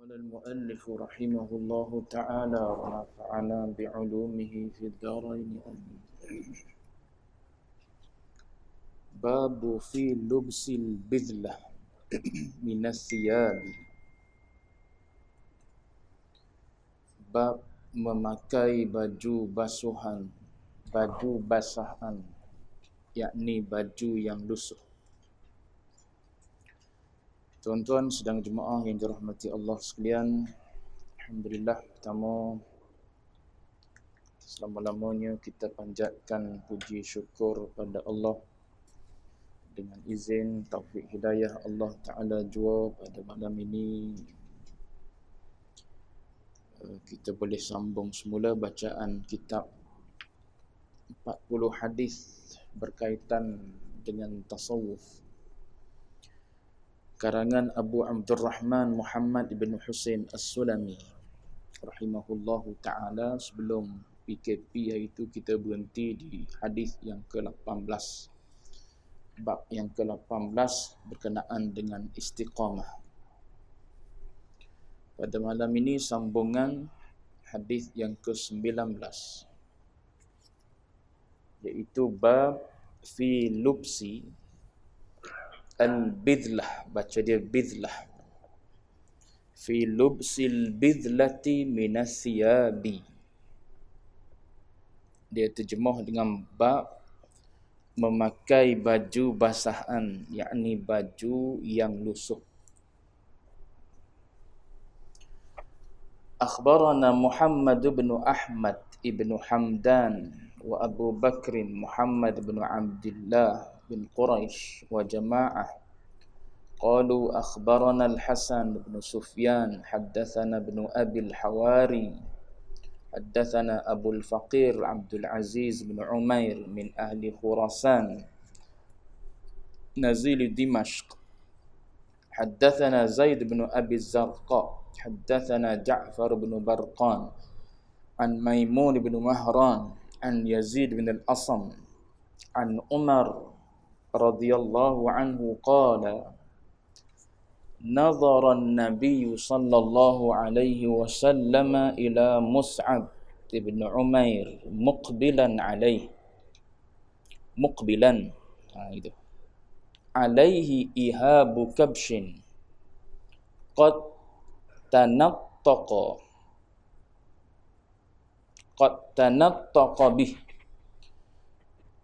قال المؤلف رحمه الله تعالى ونفعنا بعلومه في الدارين آمين. باب في لبس البذلة من الثياب. Bab memakai baju basuhan, baju basahan, yakni baju yang lusuh. Tuan-tuan sedang jemaah yang dirahmati Allah sekalian, alhamdulillah, pertama selama-lamanya kita panjatkan puji syukur pada Allah dengan izin taufik hidayah Allah Ta'ala jua pada malam ini kita boleh sambung semula bacaan kitab 40 hadis berkaitan dengan tasawuf karangan Abu Abdurrahman Muhammad ibn Husain As-Sulami rahimahullahu ta'ala. Sebelum PKP iaitu kita berhenti di hadis yang ke-18, bab yang ke-18 berkenaan dengan istiqamah. Pada malam ini sambungan hadis yang ke-19, iaitu bab fi lubsi al-bidlah, baca dia bidlah, fi lubsil bidlati minas siyabi. Dia terjemah dengan bab memakai baju basahan, yakni baju yang lusuh. Akhbarana Muhammad bin Ahmad ibn Hamdan wa Abu Bakr Muhammad bin Abdullah bin Quraisy wa jama'ah qalu akhbarana Al-Hasan bin Sufyan haddathana ibn Abi Al-Hawari haddathana Abu Al-Faqir Abdul Aziz bin Umair min ahli Khurasan nazil Dimashq haddathana Zaid bin Abi Zarqa حدثنا جعفر بن برقان عن ميمون بن مهران عن يزيد بن الأصم عن عمر رضي الله عنه قال نظر النبي صلى الله عليه وسلم إلى مصعب بن عمير مقبلا عليه إهاب كبش قد تنطق به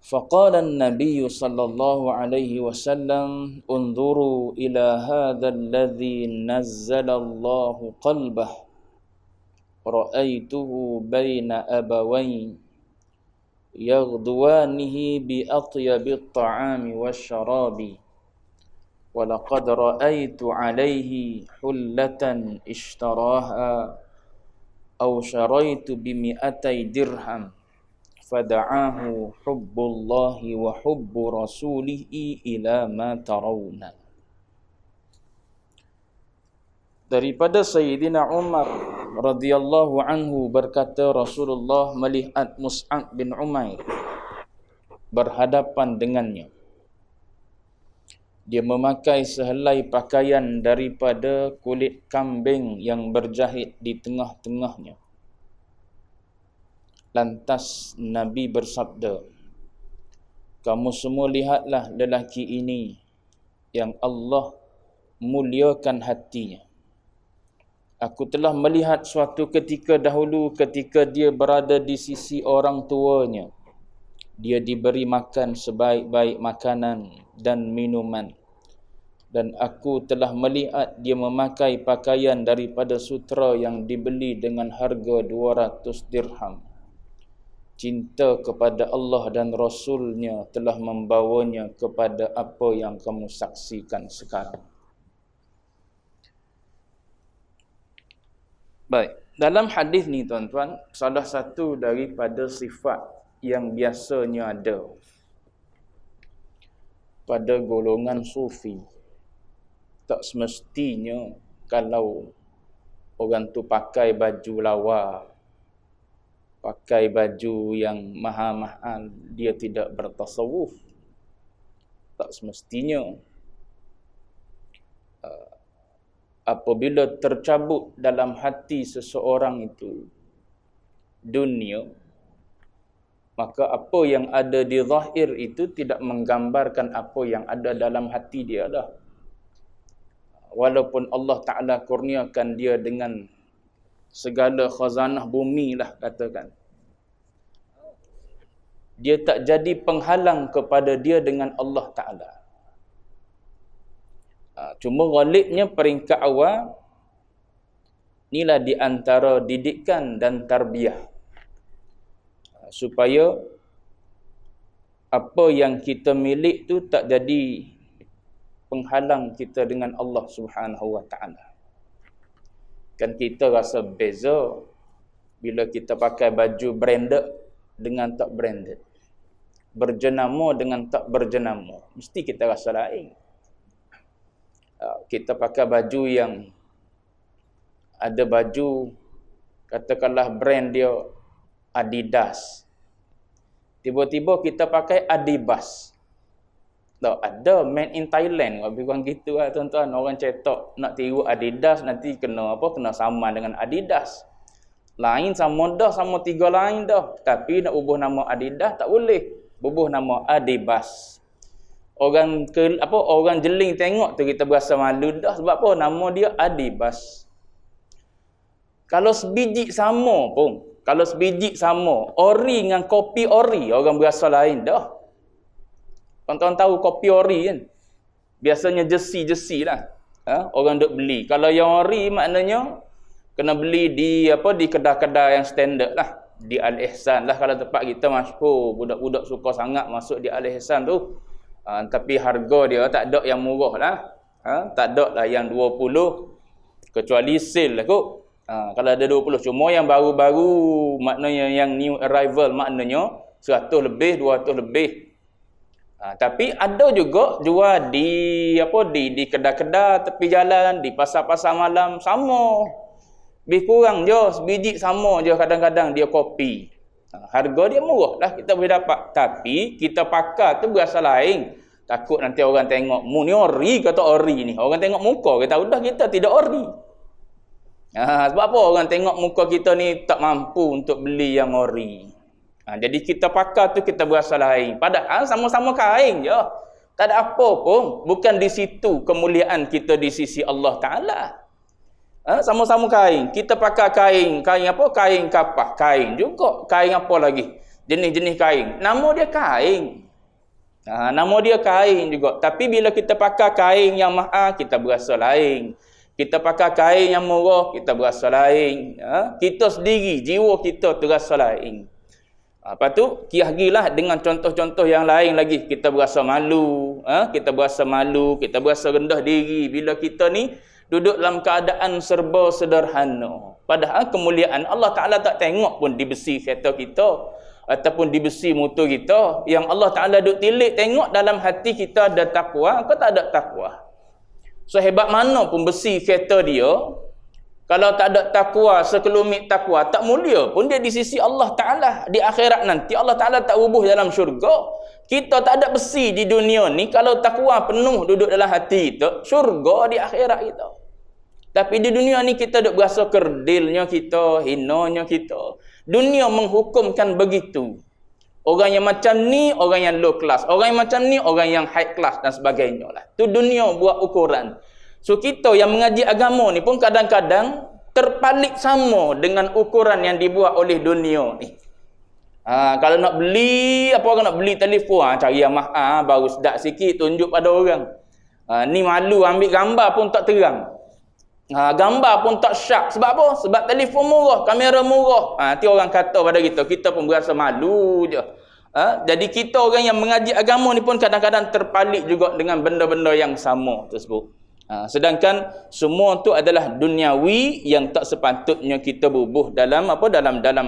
فقال النبي صلى الله عليه وسلم انظروا إلى هذا الذي نزل الله قلبه رأيته بين أبوين يغدوانه بأطيب الطعام والشراب ولقد رأيت عليه حلة اشتراها أو شريت ب200 درهم فدعاه حب الله وحب رسوله إلى ما ترون. Daripada Sayyidina Umar radhiyallahu anhu berkata, Rasulullah melihat Mus'ab bin Umair berhadapan dengannya. Dia memakai sehelai pakaian daripada kulit kambing yang berjahit di tengah-tengahnya. Lantas Nabi bersabda, kamu semua lihatlah lelaki ini yang Allah muliakan hatinya. Aku telah melihat suatu ketika dahulu ketika dia berada di sisi orang tuanya. Dia diberi makan sebaik-baik makanan dan minuman. Dan aku telah melihat dia memakai pakaian daripada sutera yang dibeli dengan harga 200 dirham. Cinta kepada Allah dan Rasulnya telah membawanya kepada apa yang kamu saksikan sekarang. Baik, dalam hadis ni tuan-tuan, salah satu daripada sifat yang biasanya ada pada golongan sufi, tak semestinya kalau orang tu pakai baju lawa, pakai baju yang mahal-mahal, dia tidak bertasawuf. Tak semestinya. apabila tercabut dalam hati seseorang itu dunia, maka apa yang ada di zahir itu tidak menggambarkan apa yang ada dalam hati dia dah. Walaupun Allah Ta'ala kurniakan dia dengan segala khazanah bumi lah katakan, dia tak jadi penghalang kepada dia dengan Allah Ta'ala. Cuma ghalibnya peringkat awal, inilah di antara didikan dan tarbiyah. Supaya apa yang kita milik tu tak jadi penghalang kita dengan Allah Subhanahu wa Ta'ala. Kan kita rasa beza bila kita pakai baju branded dengan tak branded, berjenama dengan tak berjenama, mesti kita rasa lain. Kita pakai baju yang ada baju katakanlah brand dia Adidas, tiba-tiba kita pakai Adibas. Tak ada made in Thailand, lebih kurang gitu lah tuan-tuan. Orang cetak nak tiru Adidas, nanti kena apa, kena sama dengan Adidas. Lain sama dah, sama tiga lain dah. Tapi nak ubah nama Adidas tak boleh. Ubah nama Adibas. Orang jeling tengok tu kita berasa malu dah, sebab apa? Nama dia Adibas. Kalau sebiji sama pun, ori dengan kopi ori, orang berasa lain dah. Tuan-tuan tahu kopi ori kan? Biasanya jersey lah. Orang duk beli. Kalau yang ori maknanya kena beli di kedai-kedai yang standard lah. Di Al-Ihsan lah kalau tempat kita masyhur. Budak-budak suka sangat masuk di Al-Ihsan tu. Tapi harga dia tak ada yang murah lah. Tak ada lah yang 20. Kecuali sale lah kot. Kalau ada 20. Cuma yang baru-baru, maknanya yang new arrival, maknanya 100 lebih, 200 lebih. Tapi ada juga jual di kedai-kedai tepi jalan, di pasar-pasar malam, sama. Lebih kurang je, sebiji sama je, kadang-kadang dia kopi. Harga dia murah lah, kita boleh dapat. Tapi kita pakai tu berasa lain. Takut nanti orang tengok, mu ni ori kata ori ni. Orang tengok muka, kita udah kita tidak ori. Sebab apa orang tengok muka kita ni tak mampu untuk beli yang ori. Jadi kita pakai tu kita berasa lain. Padahal sama-sama kain je. Tak ada apa pun. Bukan di situ kemuliaan kita di sisi Allah Ta'ala. Sama-sama kain. Kita pakai kain. Kain apa? Kain kapah. Kain juga. Kain apa lagi? Jenis-jenis kain. Nama dia kain. Nama dia kain juga. Tapi bila kita pakai kain yang mahal, kita berasa lain. Kita pakai kain yang murah, kita berasa lain. Kita sendiri, jiwa kita terasa lain. Lepas tu, kiahilah dengan contoh-contoh yang lain lagi. Kita berasa malu. Kita berasa rendah diri. Bila kita ni duduk dalam keadaan serba sederhana. Padahal kemuliaan Allah Ta'ala tak tengok pun di besi kereta kita. Ataupun di besi motor kita. Yang Allah Ta'ala duk tilik tengok dalam hati kita ada takwa. Kau tak ada takwa. Sehebat mana pun besi kereta dia, kalau tak ada takwa, sekelumit takwa, tak mulia pun dia di sisi Allah Ta'ala. Di akhirat nanti Allah Ta'ala tak rubuh dalam syurga. Kita tak ada besi di dunia ni, kalau takwa penuh duduk dalam hati kita, syurga di akhirat kita. Tapi di dunia ni kita duk berasa kerdilnya kita, hinanya kita. Dunia menghukumkan begitu. Orang yang macam ni, orang yang low class. Orang yang macam ni, orang yang high class dan sebagainya lah. Tu dunia buat ukuran. So kita yang mengaji agama ni pun kadang-kadang terpalit sama dengan ukuran yang dibuat oleh dunia ni. Kalau nak beli, nak beli telefon, cari yang mahal, baru sedap sikit, tunjuk pada orang. Ni malu, ambil gambar pun tak terang. Gambar pun tak syak. Sebab apa? Sebab telefon murah, kamera murah. Nanti orang kata pada kita pun berasa malu je. Jadi kita orang yang mengaji agama ni pun kadang-kadang terpalit juga dengan benda-benda yang sama tersebut. Sedangkan semua tu adalah duniawi yang tak sepatutnya kita bubuh dalam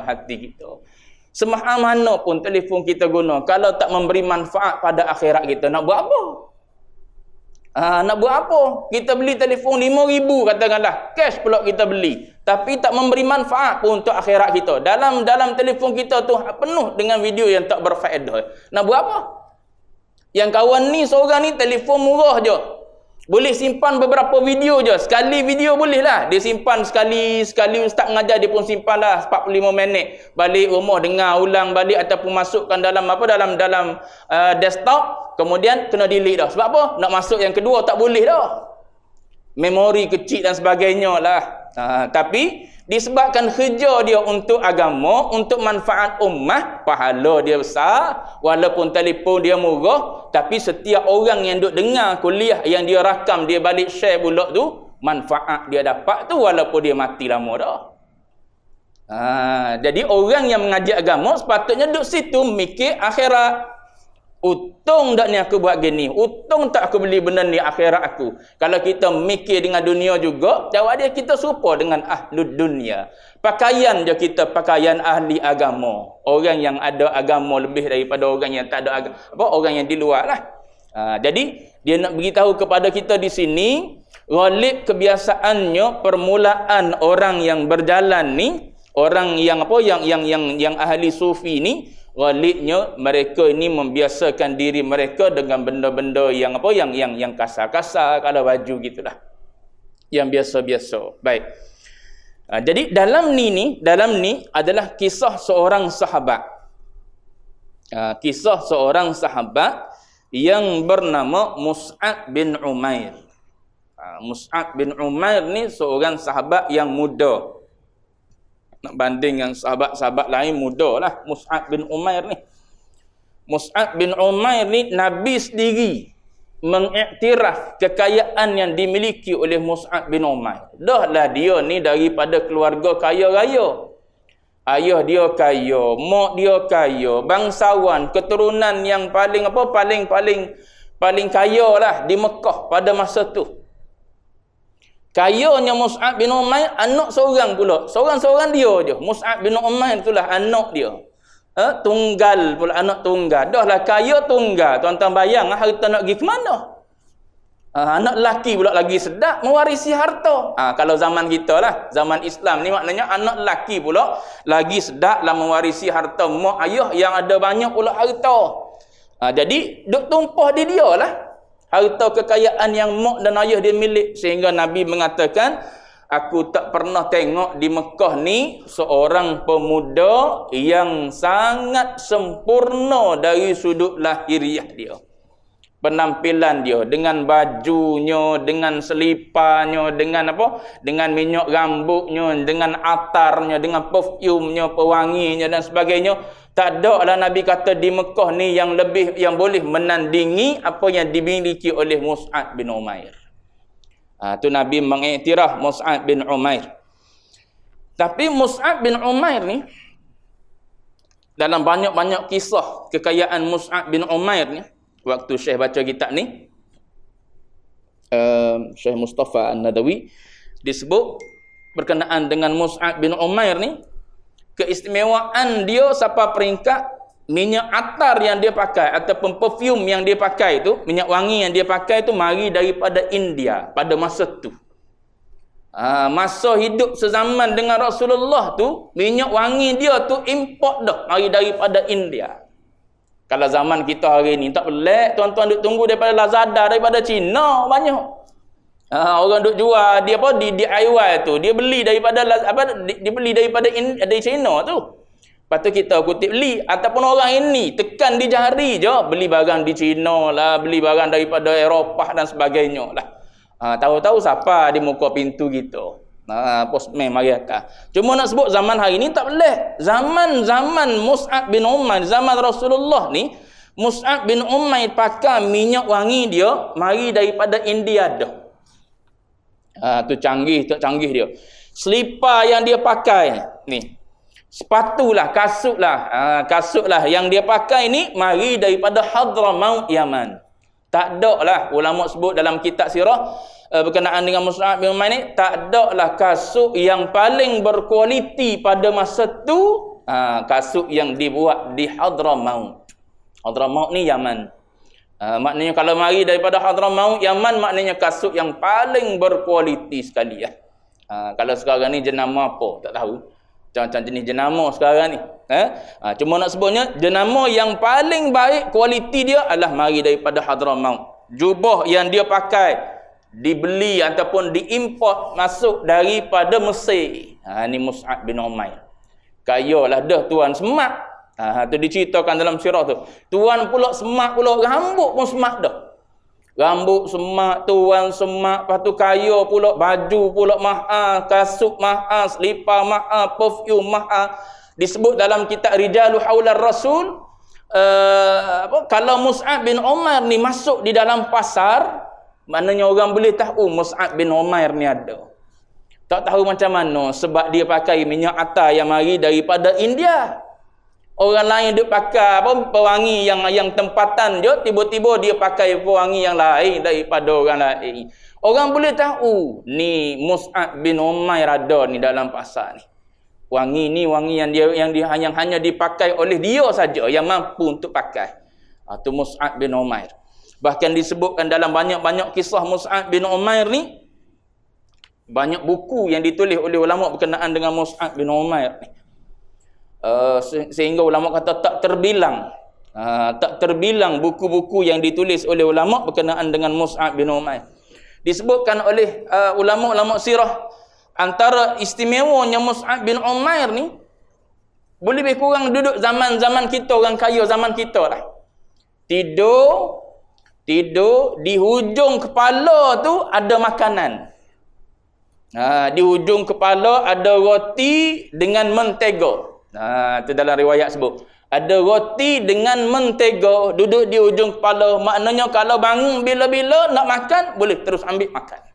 hati kita. Semahal mana pun telefon kita guna, kalau tak memberi manfaat pada akhirat kita, nak buat apa? Nak buat apa? Kita beli telefon 5,000 katakanlah, cash pula kita beli, tapi tak memberi manfaat pun untuk akhirat kita. Dalam telefon kita tu penuh dengan video yang tak berfaedah. Nak buat apa? Yang kawan ni seorang ni telefon murah je. Boleh simpan beberapa video je. Sekali video boleh lah. Dia simpan sekali ustaz mengajar dia pun simpan lah 45 minit. Balik rumah dengar ulang balik ataupun masukkan dalam desktop. Kemudian kena delete dah. Sebab apa? Nak masuk yang kedua tak boleh dah. Memori kecil dan sebagainya lah. Tapi disebabkan kerja dia untuk agama, untuk manfaat ummah, pahala dia besar, walaupun telefon dia murah, tapi setiap orang yang duk dengar kuliah yang dia rakam, dia balik share pula tu, manfaat dia dapat tu walaupun dia mati lama dah. Jadi orang yang mengajar agama sepatutnya duk situ mikir akhirat. Untung tak ni aku buat gini, untung tak aku beli benda ni akhirat aku. Kalau kita mikir dengan dunia juga, jawab dia kita serupa dengan ahlud dunia. Pakaian je kita pakaian ahli agama. Orang yang ada agama lebih daripada orang yang tak ada agama, orang yang di luar lah. Jadi dia nak beritahu kepada kita di sini, ghalib kebiasaannya permulaan orang yang berjalan ni, orang yang yang ahli sufi ni, ghalibnya mereka ini membiasakan diri mereka dengan benda-benda yang yang kasar-kasar, kalau baju gitulah. Yang biasa-biasa. Baik. Jadi dalam ni adalah kisah seorang sahabat. Kisah seorang sahabat yang bernama Mus'ab bin Umair. Mus'ab bin Umair ni seorang sahabat yang muda. Nak banding dengan sahabat-sahabat lain muda lah. Mus'ab bin Umair ni. Mus'ab bin Umair ni Nabi sendiri mengiktiraf kekayaan yang dimiliki oleh Mus'ab bin Umair. Dah lah dia ni daripada keluarga kaya raya. Ayah dia kaya, mak dia kaya, bangsawan, keturunan yang paling kaya lah di Mekah pada masa tu. Kayanya Mus'ab bin Umair anak seorang pula. Seorang-seorang dia je. Mus'ab bin Umair itulah anak dia. Tunggal pula, anak tunggal. Dah lah kaya tunggal. Tuan-tuan bayang harta nak pergi ke mana? Anak lelaki pula lagi sedap mewarisi harta. Kalau zaman kita lah, zaman Islam ni maknanya anak lelaki pula lagi sedap lah mewarisi harta mak ayah yang ada banyak pula harta. Jadi duk tumpah di dia lah harta kekayaan yang mak dan ayah dia milik, sehingga Nabi mengatakan, aku tak pernah tengok di Mekah ni seorang pemuda yang sangat sempurna dari sudut lahiriah dia. Penampilan dia dengan bajunya, dengan seliparnya, dengan dengan minyak rambutnya, dengan atarnya, dengan perfumnya, pewanginya dan sebagainya. Tak ada lah Nabi kata di Mekah ni yang boleh menandingi apa yang dimiliki oleh Mus'ab bin Umair. Tu Nabi mengiktiraf Mus'ab bin Umair. Tapi Mus'ab bin Umair ni, dalam banyak-banyak kisah kekayaan Mus'ab bin Umair ni, waktu Syekh baca kitab ni, Syekh Mustafa An-Nadawi disebut berkenaan dengan Mus'ab bin Umair ni, keistimewaan dia sampai peringkat minyak atar yang dia pakai ataupun perfume yang dia pakai tu, minyak wangi yang dia pakai tu mari daripada India pada masa tu. Masa hidup sezaman dengan Rasulullah tu, minyak wangi dia tu import dah mari daripada India. Kalau zaman kita hari ni tak pelik, tuan-tuan duk tunggu daripada Lazada, daripada Cina banyak. Orang duk jual dia di DIY tu, dia beli daripada dia beli daripada dari Cina tu. Lepas tu kita kutip beli, ataupun orang ini tekan di jari je beli barang di Cina lah, beli barang daripada Eropah dan sebagainya lah. Tahu-tahu siapa di muka pintu kita. Postman mari atas. Cuma nak sebut zaman hari ni tak boleh. Zaman Mus'ab bin Umair, zaman Rasulullah ni, Mus'ab bin Umair pakai minyak wangi dia mari daripada India dah. Tu canggih dia. Selipar yang dia pakai ni, sepatulah, kasutlah yang dia pakai ni mari daripada Hadramaut, Yaman. Tak ada lah ulama sebut dalam kitab sirah berkenaan dengan Mus'ab bin Umair ni, tak ada lah kasut yang paling berkualiti pada masa tu, kasut yang dibuat di Hadramaut. Hadramaut ni Yaman. Maknanya kalau mari daripada Hadramaut, Yaman, maknanya kasut yang paling berkualiti sekali ya. Kalau sekarang ni jenama apa tak tahu. Macam jenis jenama sekarang ni. Cuma nak sebutnya jenama yang paling baik kualiti dia adalah mari daripada Hadramaut. Jubah yang dia pakai dibeli ataupun diimport masuk daripada Mesir. Ni Mus'ab bin Umair. Kayalah dah tuan semak. Tu diceritakan dalam sirah tu. Tuan pula semak pula, rambut pun semak dah. Rambut semak, tuan semak, lepas tu kaya pula, baju pula mahal, kasut mahal, selipar mahal, perfume mahal. Disebut dalam kitab Rijalu Haular Rasul, kalau Mus'ab bin Umair ni masuk di dalam pasar, maknanya orang boleh tahu Mus'ab bin Umair ni ada. Tak tahu macam mana, sebab dia pakai minyak atar yang mari daripada India. Orang lain dia pakai pewangi yang tempatan je, tiba-tiba dia pakai pewangi yang lain daripada orang lain. Orang boleh tahu ni Mus'ab bin Umair ada ni dalam pasar ni. Wangi ni wangi yang hanya dipakai oleh dia saja yang mampu untuk pakai. Tu Mus'ab bin Umair. Bahkan disebutkan dalam banyak-banyak kisah Mus'ab bin Umair ni, banyak buku yang ditulis oleh ulama berkenaan dengan Mus'ab bin Umair ni. Sehingga ulama kata tak terbilang buku-buku yang ditulis oleh ulama berkenaan dengan Mus'ab bin Umair. Disebutkan oleh ulama-ulama sirah, antara istimewanya Mus'ab bin Umair ni, boleh lebih kurang duduk zaman-zaman kita, orang kaya zaman kita lah. Tidur di hujung kepala tu ada makanan. Di hujung kepala ada roti dengan mentega. Itu dalam riwayat sebut. Ada roti dengan mentega duduk di hujung kepala. Maknanya kalau bangun bila-bila nak makan, boleh terus ambil makan.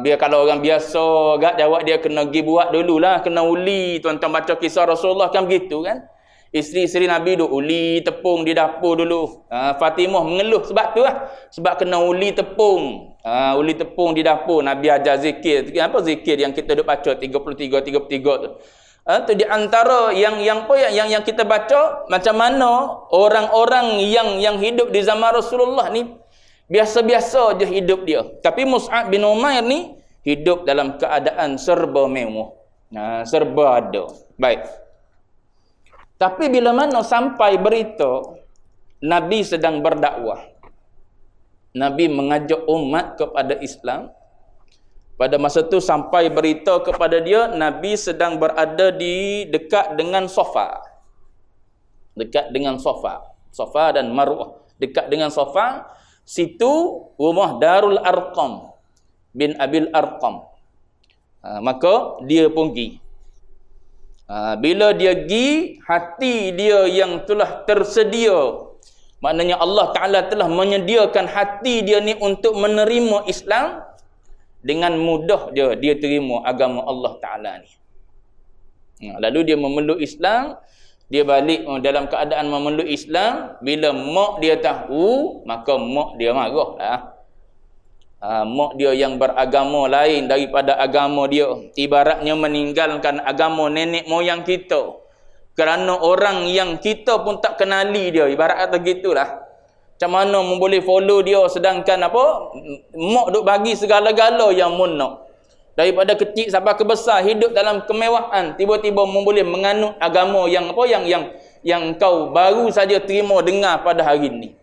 Biar kalau orang biasa agak jawab, dia kena pergi buat dululah, kena uli. Tuan-tuan baca kisah Rasulullah kan begitu kan. Isteri-isteri Nabi duk uli tepung di dapur dulu. Fatimah mengeluh sebab tu lah. Sebab kena uli tepung. Uli tepung di dapur. Nabi ajar zikir. Apa zikir yang kita duk baca 33 tu. Itu di antara yang kita baca, macam mana orang-orang yang hidup di zaman Rasulullah ni biasa-biasa je hidup dia. Tapi Mus'ab bin Umair ni hidup dalam keadaan serba mewah. Serba ada. Baik. Tapi bila mana sampai berita Nabi sedang berdakwah, Nabi mengajak umat kepada Islam, pada masa tu sampai berita kepada dia Nabi sedang berada di dekat dengan Safa. Dekat dengan Safa. Safa dan Marwah. Dekat dengan Safa, situ rumah Darul Arqam bin Abil Arqam. Maka dia pun pergi. Bila dia pergi, hati dia yang telah tersedia, maknanya Allah Ta'ala telah menyediakan hati dia ni untuk menerima Islam, dengan mudah dia terima agama Allah Ta'ala ni. Lalu dia memeluk Islam, dia balik dalam keadaan memeluk Islam. Bila mak dia tahu, maka mak dia marah lah. Mak dia yang beragama lain daripada agama dia, ibaratnya meninggalkan agama nenek moyang kita kerana orang yang kita pun tak kenali dia, ibarat kata gitulah. Macam mana boleh follow dia, sedangkan mak duk bagi segala-gala yang mun nak. Daripada kecil sampai ke besar hidup dalam kemewahan, tiba-tiba boleh menganut agama yang kau baru saja terima dengar pada hari ini.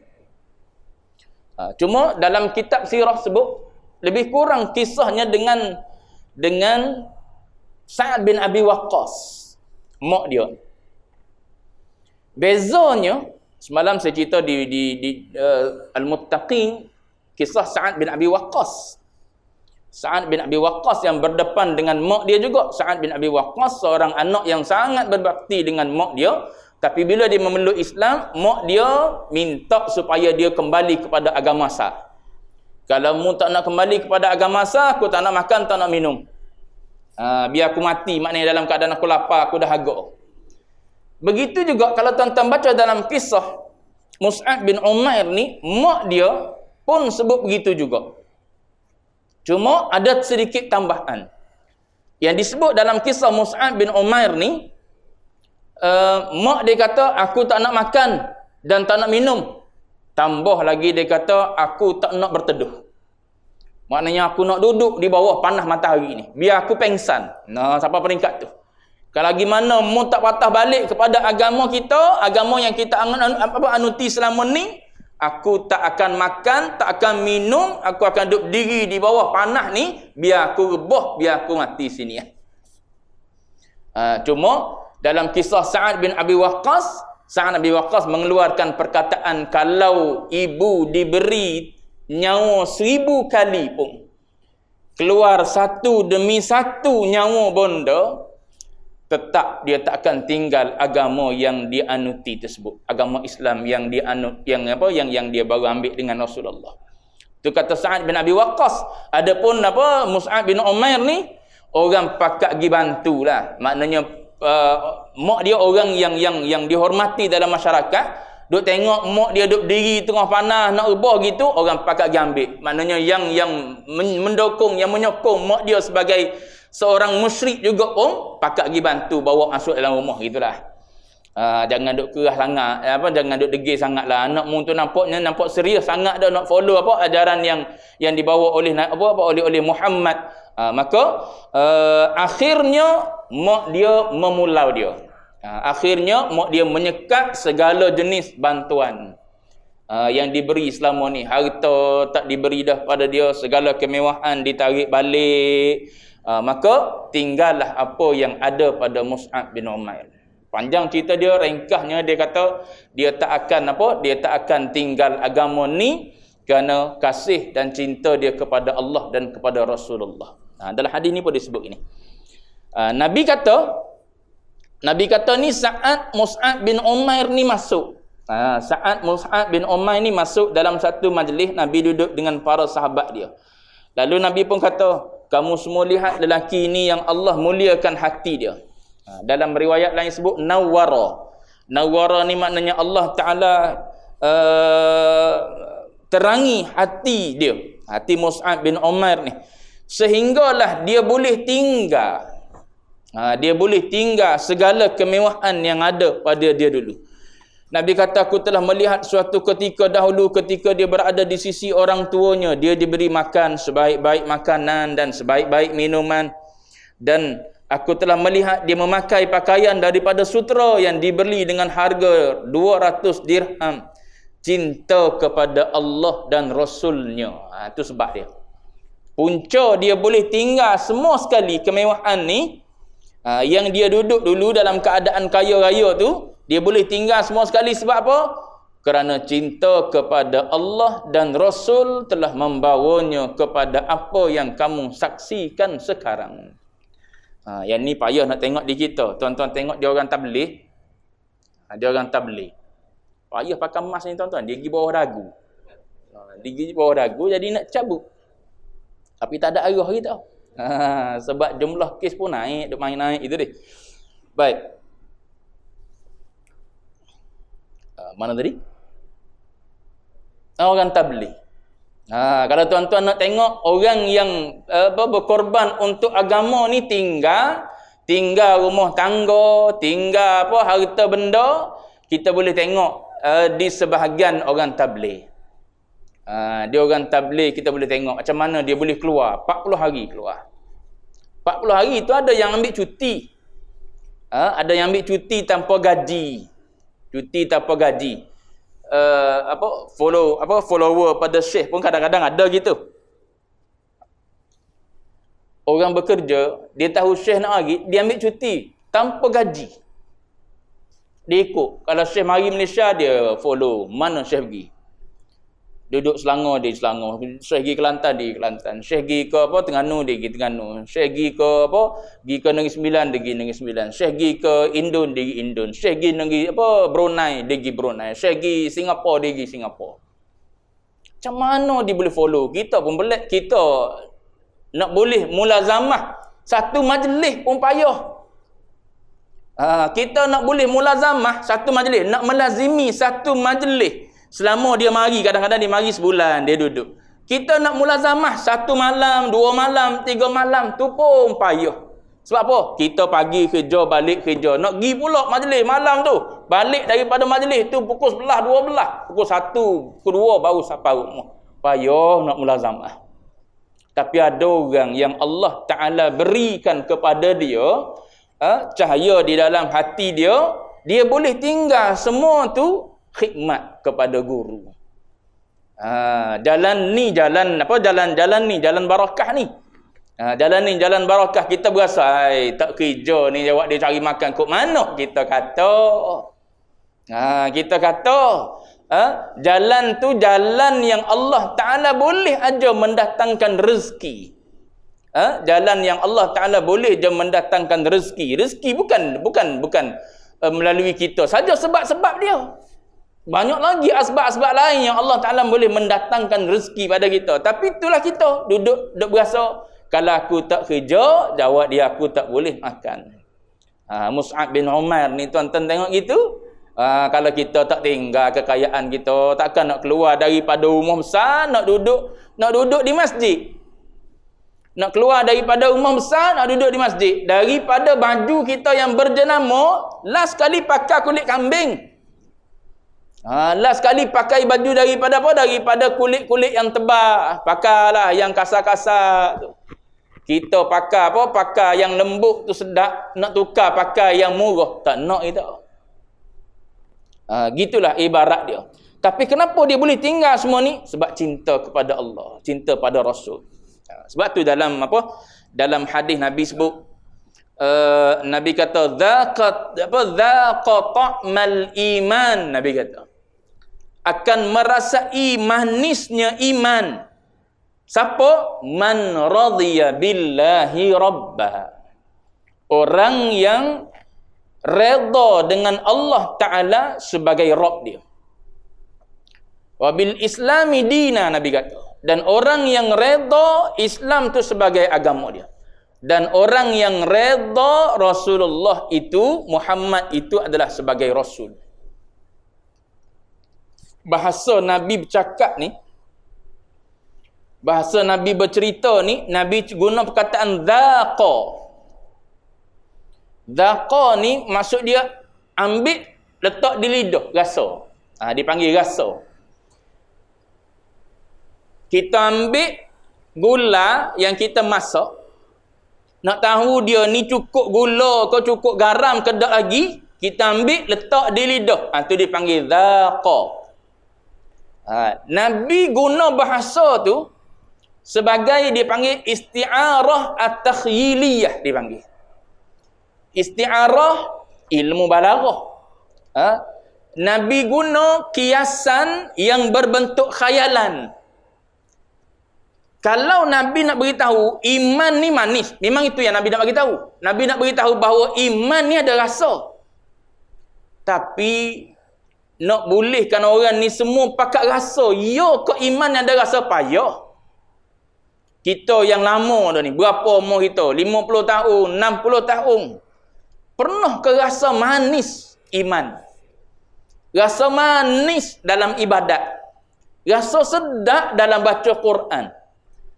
Cuma dalam kitab sirah sebut lebih kurang kisahnya dengan Sa'ad bin Abi Waqqas, mak dia. Bezanya, semalam saya cerita di Al-Muttaqin, kisah Sa'ad bin Abi Waqqas. Sa'ad bin Abi Waqqas yang berdepan dengan mak dia juga. Sa'ad bin Abi Waqqas seorang anak yang sangat berbakti dengan mak dia. Tapi bila dia memeluk Islam, mak dia minta supaya dia kembali kepada agama sah. Kalau mu tak nak kembali kepada agama sah, aku tak nak makan, tak nak minum. Biar aku mati, maknanya dalam keadaan aku lapar, aku dah agak. Begitu juga kalau tuan-tuan baca dalam kisah Mus'ab bin Umair ni, mak dia pun sebut begitu juga. Cuma ada sedikit tambahan. Yang disebut dalam kisah Mus'ab bin Umair ni, mak dia kata, aku tak nak makan dan tak nak minum. Tambah lagi dia kata, aku tak nak berteduh. Maknanya aku nak duduk di bawah panas matahari ni, biar aku pengsan. Sampai peringkat tu. Kalau gimana mu tak patah balik kepada agama kita, agama yang kita anuti selama ni, Aku tak akan makan, tak akan minum, aku akan duduk diri di bawah panah ni, biar aku rebah, biar aku mati sini. Cuma dalam kisah Sa'ad bin Abi Waqqas, Sa'ad bin Abi Waqqas mengeluarkan perkataan, kalau ibu diberi nyawa 1000 kali pun, keluar satu demi satu nyawa bonda, tetap dia tak akan tinggal agama yang dianuti tersebut, agama Islam yang dianut, yang dia baru ambil dengan Rasulullah. Itu kata Sa'ad bin Abi Waqqas. Adapun Mus'ab bin Umair ni, orang pakat pergi bantulah. Maknanya mak dia orang yang dihormati dalam masyarakat. Duk tengok mak dia duk diri tengah panah nak rebah gitu, orang pakat pergi ambil. Maknanya yang mendukung, yang menyokong mak dia sebagai seorang musyrik juga pun pakat pergi bantu bawa masuk dalam rumah gitulah. Jangan duk kerah sangat, jangan duk degil sangatlah. Anak mu tu nampak serius sangat dah nak follow ajaran yang dibawa oleh oleh Muhammad. Maka akhirnya mak dia memulau dia. Akhirnya mak dia menyekat segala jenis bantuan yang diberi selama ni. Harta tak diberi dah pada dia, segala kemewahan ditarik balik. Maka tinggallah apa yang ada pada Mus'ab bin Umair. Panjang cerita dia, ringkasnya dia kata dia tak akan tinggal agama ni kerana kasih dan cinta dia kepada Allah dan kepada Rasulullah. Dalam hadis ni pun disebut ini. Nabi kata ni Sa'ad Mus'ab bin Umair ni masuk. Sa'ad Mus'ab bin Umair ni masuk dalam satu majlis. Nabi duduk dengan para sahabat dia. Lalu Nabi pun kata, kamu semua lihat lelaki ini yang Allah muliakan hati dia. Dalam riwayat lain sebut nawwara. Nawwara ni maknanya Allah Ta'ala terangi hati dia, hati Mus'ab bin Umair ni, sehinggalah dia boleh tinggal. Dia boleh tinggal segala kemewahan yang ada pada dia dulu. Nabi kata, aku telah melihat suatu ketika dahulu, ketika dia berada di sisi orang tuanya, dia diberi makan sebaik-baik makanan dan sebaik-baik minuman. Dan aku telah melihat dia memakai pakaian daripada sutera yang dibeli dengan harga 200 dirham. Cinta kepada Allah dan Rasulnya. Itu sebab dia. Punca dia boleh tinggal semua sekali kemewahan ni. Yang dia duduk dulu dalam keadaan kaya raya tu, dia boleh tinggal semua sekali sebab apa? Kerana cinta kepada Allah dan Rasul telah membawanya kepada apa yang kamu saksikan sekarang. Yang ni payah nak tengok di kita. Tuan-tuan tengok dia orang tabligh. Dia orang tabligh. Payah pakai emas ni tuan-tuan. Dia pergi bawah dagu. Dia pergi bawah dagu jadi nak cabut. Tapi tak ada arah kita. Sebab jumlah kes pun naik, duk main naik itu dia. Baik. Mana tadi? Orang tabligh. Kalau tuan-tuan nak tengok orang yang berkorban untuk agama ni, tinggal rumah tangga, tinggal harta benda, kita boleh tengok di sebahagian orang tabligh. Dia orang tabligh, kita boleh tengok macam mana dia boleh keluar 40 hari keluar. 40 hari tu ada yang ambil cuti. Ada yang ambil cuti tanpa gaji. Cuti tanpa gaji. Follower pada syekh pun kadang-kadang ada gitu. Orang bekerja, dia tahu syekh nak pergi, dia ambil cuti tanpa gaji. Dia ikut. Kalau syekh mari Malaysia, dia follow mana syekh pergi. Duduk Selangor, dia Selangor. Syekh pergi Kelantan, dia Kelantan. Syekh pergi ke Terengganu, dia pergi Terengganu. Syekh pergi ke pergi ke Negeri Sembilan, dia pergi Negeri Sembilan. Syekh pergi ke Indon, dia pergi Indon. Syekh pergi negeri Brunei, dia pergi Brunei. Syekh pergi Singapura, dia pergi Singapura. Macam mana dia boleh follow? Kita pun belak, kita nak boleh mulazamah satu majlis pun payah. Kita nak boleh mulazamah satu majlis, nak melazimi satu majlis. Selama dia mari, kadang-kadang dia mari sebulan, dia duduk. Kita nak mulazamah 1 malam, 2 malam, 3 malam, tu pun payah. Sebab apa? Kita pagi kerja, balik kerja. Nak pergi pula majlis malam tu. Balik daripada majlis tu pukul 11, 12. Pukul 1, pukul 2 baru sampai rumah. Payah nak mulazamah. Tapi ada orang yang Allah Ta'ala berikan kepada dia cahaya di dalam hati dia. Dia boleh tinggal semua tu khidmat kepada guru. Jalan ni jalan apa, jalan ni jalan barakah ni. Jalan ni jalan barakah. Kita berasa tak kerja ni, jawab dia cari makan kok mana, kita kata. Kita kata jalan tu jalan yang Allah Ta'ala boleh aja mendatangkan rezeki. Jalan yang Allah Ta'ala boleh je mendatangkan rezeki. Rezeki bukan melalui kita saja sebab-sebab dia. Banyak lagi asbab-asbab lain yang Allah Ta'ala boleh mendatangkan rezeki pada kita. Tapi itulah kita duduk berasa, kalau aku tak kerja, jawab dia, aku tak boleh makan. Mus'ab bin Umair ni tuan-tuan tengok gitu. Kalau kita tak tinggal kekayaan kita, takkan nak keluar daripada rumah besar, nak duduk di masjid. Nak keluar daripada rumah besar, nak duduk di masjid. Daripada baju kita yang berjenama, last kali pakai kulit kambing. Last kali pakai baju daripada apa? Daripada kulit-kulit yang tebal. Pakailah yang kasar-kasar tu. Kita pakai apa? Pakai yang lembut tu sedap. Nak tukar pakai yang murah, tak nak kita. Gitulah ibarat dia. Tapi kenapa dia boleh tinggal semua ni? Sebab cinta kepada Allah, cinta pada Rasul. Sebab tu dalam apa? Dalam hadis Nabi sebut, Nabi kata zaqa ta'mal iman. Nabi kata akan merasai manisnya iman siapa? Man radhiya billahi rabba. Orang yang redha dengan Allah Ta'ala sebagai Rabb dia. Wabil islami dina, Nabi kata. Dan orang yang redha Islam tu sebagai agama dia. Dan orang yang redha Rasulullah itu, Muhammad itu adalah sebagai Rasul. Bahasa Nabi bercakap ni, bahasa Nabi bercerita ni, Nabi guna perkataan dhaqa. Dhaqa ni maksud dia ambil, letak di lidah, rasa. Dipanggil rasa. Kita ambil gula yang kita masak, nak tahu dia ni cukup gula ke cukup garam ke tak lagi, kita ambil letak di lidah. Itu dipanggil dhaqa. Nabi guna bahasa tu sebagai dipanggil isti'arah at-takhyiliyah, dipanggil. Isti'arah ilmu balaghah. Nabi guna kiasan yang berbentuk khayalan. Kalau Nabi nak beritahu iman ni manis, memang itu yang Nabi nak beritahu. Nabi nak beritahu bahawa iman ni ada rasa. Tapi nak bolehkan orang ni semua pakat rasa, ya ke iman yang ada rasa, payah. Kita yang lama dah ni, berapa umur kita? 50 tahun, 60 tahun. Pernah ke rasa manis iman? Rasa manis dalam ibadat. Rasa sedap dalam baca Quran.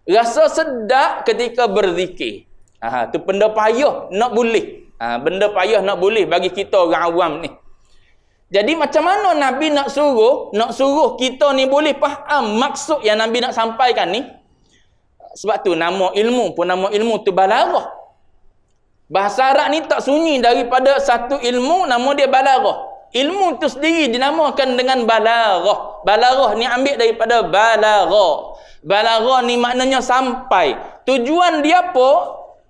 Rasa sedap ketika berzikir. Tu benda payah nak boleh. Benda payah nak boleh bagi kita orang awam ni. Jadi macam mana Nabi nak suruh kita ni boleh faham maksud yang Nabi nak sampaikan ni? Sebab tu nama ilmu tu balaghah. Bahasa Arab ni tak sunyi daripada satu ilmu, nama dia balaghah. Ilmu tu sendiri dinamakan dengan balaghah. Balaghah ni ambil daripada balaghah. Balaghah ni maknanya sampai. Tujuan dia apa?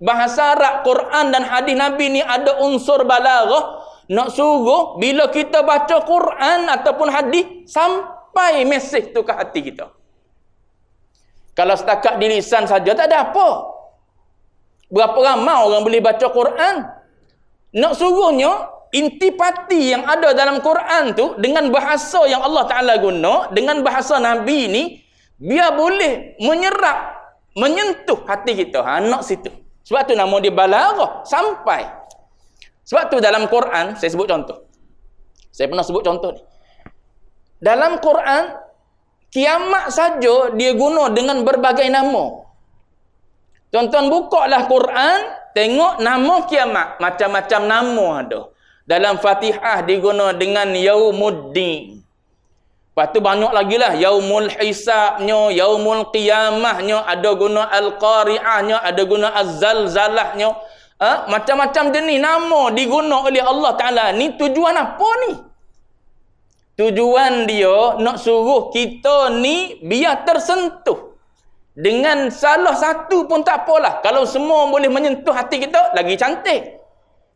Bahasa Arab, Quran dan hadis Nabi ni ada unsur balaghah. Nak suruh bila kita baca Quran ataupun hadis, sampai mesej tu ke hati kita. Kalau setakat di lisan saja tak ada apa. Berapa ramai orang boleh baca Quran? Nak suruhnya intipati yang ada dalam Quran tu dengan bahasa yang Allah Ta'ala guna, dengan bahasa Nabi ni, biar boleh menyerap, menyentuh hati kita. Nak situ. Sebab tu nama dia balaghah, sampai. Sebab tu dalam Quran, saya sebut contoh. Saya pernah sebut contoh ni. Dalam Quran, kiamat saja dia guna dengan berbagai nama. Tuan-tuan bukalah Quran, tengok nama kiamat. Macam-macam nama ada. Dalam Fatihah diguna dengan Yaumuddin. Lepas tu banyak lagi lah. Yaumul Hisabnya, Yaumul Qiyamahnya, ada guna Al-Qari'ahnya, ada guna Az-Zalzalahnya. Macam-macam jenis nama diguna oleh Allah Ta'ala. Ni tujuan apa ni? Tujuan dia nak suruh kita ni biar tersentuh. Dengan salah satu pun tak apalah. Kalau semua boleh menyentuh hati kita, lagi cantik.